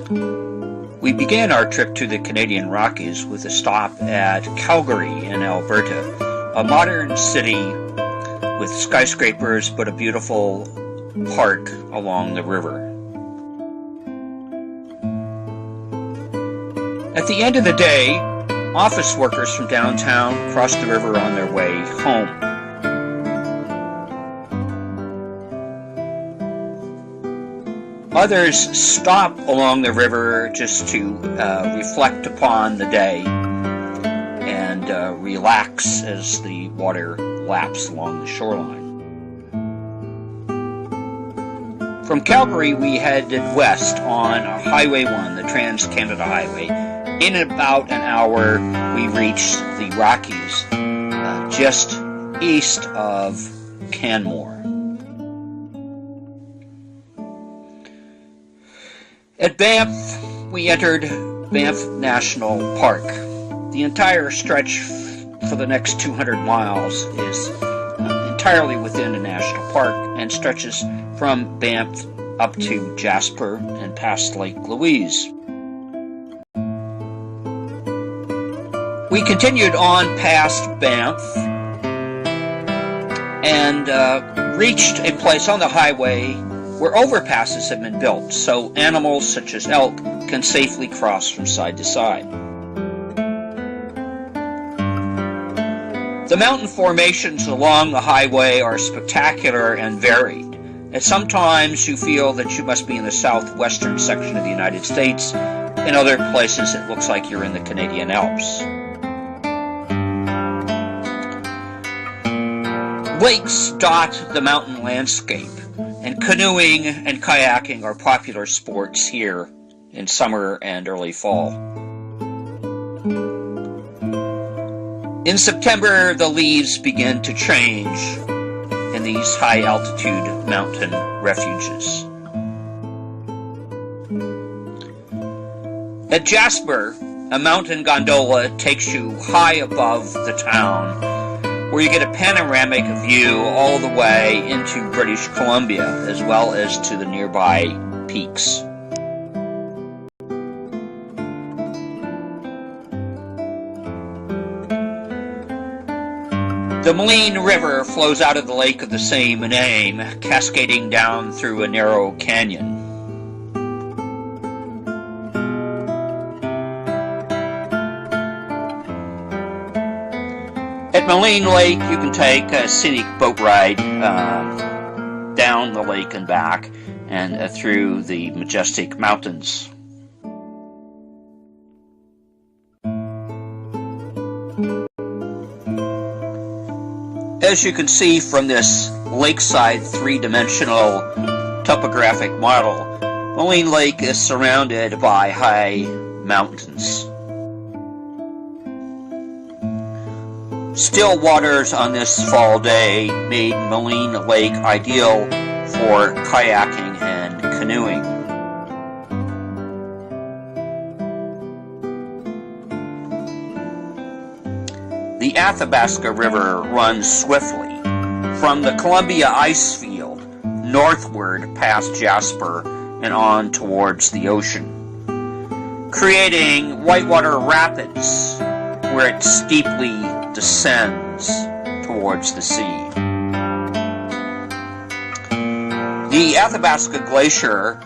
We began our trip to the Canadian Rockies with a stop at Calgary in Alberta, a modern city with skyscrapers but a beautiful park along the river. At the end of the day, office workers from downtown crossed the river on their way home. Others stop along the river just to reflect upon the day and relax as the water laps along the shoreline. From Calgary, we headed west on Highway 1, the Trans-Canada Highway. In about an hour, we reached the Rockies, just east of Canmore. At Banff, we entered Banff National Park. The entire stretch for the next 200 miles is entirely within a national park and stretches from Banff up to Jasper and past Lake Louise. We continued on past Banff and reached a place on the highway where overpasses have been built so animals such as elk can safely cross from side to side. The mountain formations along the highway are spectacular and varied, and sometimes you feel that you must be in the southwestern section of the United States. In other places it looks like you're in the Canadian Alps. Lakes dot the mountain landscape, and canoeing and kayaking are popular sports here in summer and early fall. In September, the leaves begin to change in these high-altitude mountain refuges. At Jasper, a mountain gondola takes you high above the town, where you get a panoramic view all the way into British Columbia, as well as to the nearby peaks. The Moline River flows out of the lake of the same name, cascading down through a narrow canyon. At Moline Lake, you can take a scenic boat ride down the lake and back and through the majestic mountains. As you can see from this lakeside three-dimensional topographic model, Moline Lake is surrounded by high mountains. Still waters on this fall day made Moline Lake ideal for kayaking and canoeing. The Athabasca River runs swiftly from the Columbia ice field northward past Jasper and on towards the ocean, creating whitewater rapids where it steeply descends towards the sea. The Athabasca Glacier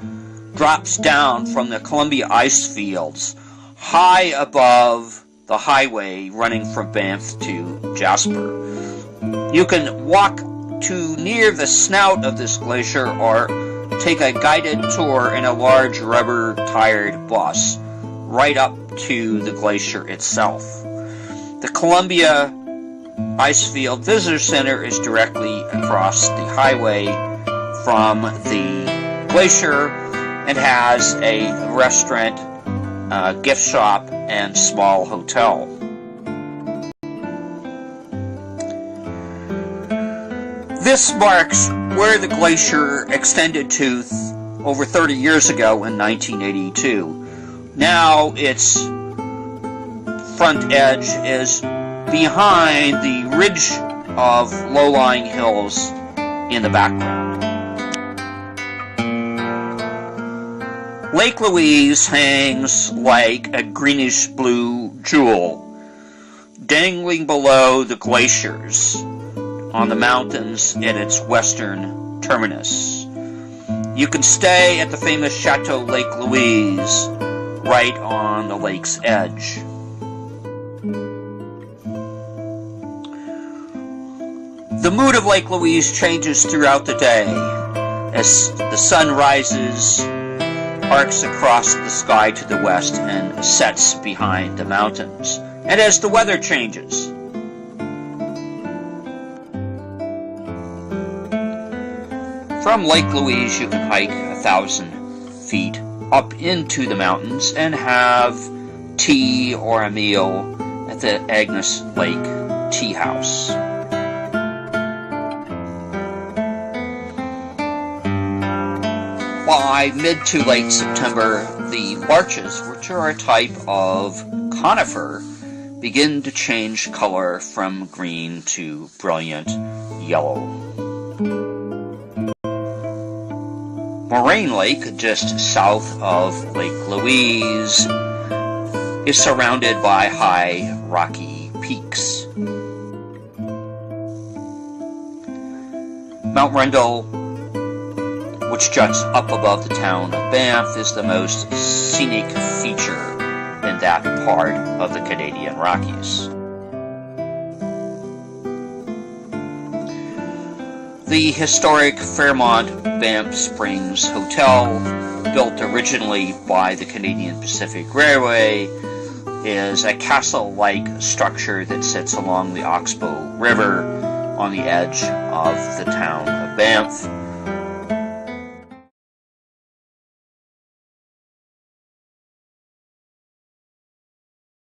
drops down from the Columbia ice fields high above the highway running from Banff to Jasper. You can walk to near the snout of this glacier or take a guided tour in a large rubber-tired bus right up to the glacier itself. The Columbia Icefield Visitor Center is directly across the highway from the glacier and has a restaurant, gift shop, and small hotel. This marks where the glacier extended to over 30 years ago in 1982. Now its front edge is behind the ridge of low-lying hills in the background. Lake Louise hangs like a greenish-blue jewel, dangling below the glaciers on the mountains at its western terminus. You can stay at the famous Chateau Lake Louise right on the lake's edge. The mood of Lake Louise changes throughout the day as the sun rises, arcs across the sky to the west, and sets behind the mountains, and as the weather changes. From Lake Louise, you can hike 1,000 feet up into the mountains and have tea or a meal at the Agnes Lake Tea House. By mid to late September, the larches, which are a type of conifer, begin to change color from green to brilliant yellow. Moraine Lake, just south of Lake Louise, is surrounded by high rocky peaks. Mount Rendell, which juts up above the town of Banff, is the most scenic feature in that part of the Canadian Rockies. The historic Fairmont Banff Springs Hotel, built originally by the Canadian Pacific Railway, is a castle-like structure that sits along the Oxbow River on the edge of the town of Banff.